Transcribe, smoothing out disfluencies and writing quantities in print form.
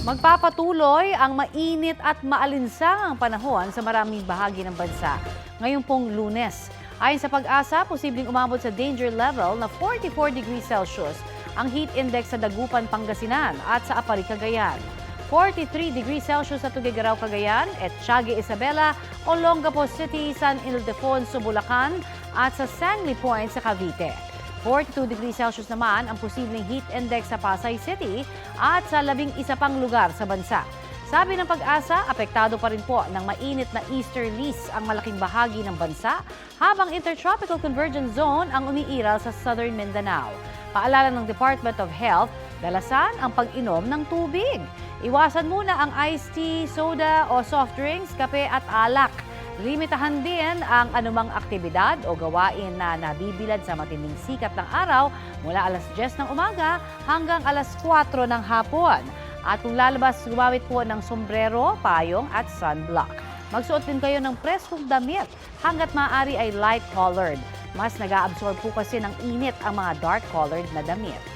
Magpapatuloy ang mainit at maalinsangang panahon sa maraming bahagi ng bansa ngayong pong Lunes. Ayon sa Pag-asa, posibleng umabot sa danger level na 44 degrees Celsius ang heat index sa Dagupan, Pangasinan at sa Apari, Cagayan. 43 degrees Celsius sa Tuguegarao, Cagayan, Etxague, Isabela, Olongapo City, San Ildefonso, Bulacan at sa Sangli Point sa Cavite. 42 degrees Celsius naman ang posibleng heat index sa Pasay City at sa 11 pang lugar sa bansa. Sabi ng Pag-asa, apektado pa rin po ng mainit na easterlies ang malaking bahagi ng bansa habang Intertropical Convergence Zone ang umiiral sa Southern Mindanao. Paalala ng Department of Health, dalasan ang pag-inom ng tubig. Iwasan muna ang iced tea, soda o soft drinks, kape at alak. Limitahan din ang anumang aktibidad o gawain na nabibilad sa matinding sikat ng araw mula alas 10 ng umaga hanggang alas 4 ng hapon. At kung lalabas, gumamit po ng sombrero, payong at sunblock. Magsuot din kayo ng preskong damit hanggat maaari ay light-colored. Mas nag-aabsorb po kasi ng init ang mga dark-colored na damit.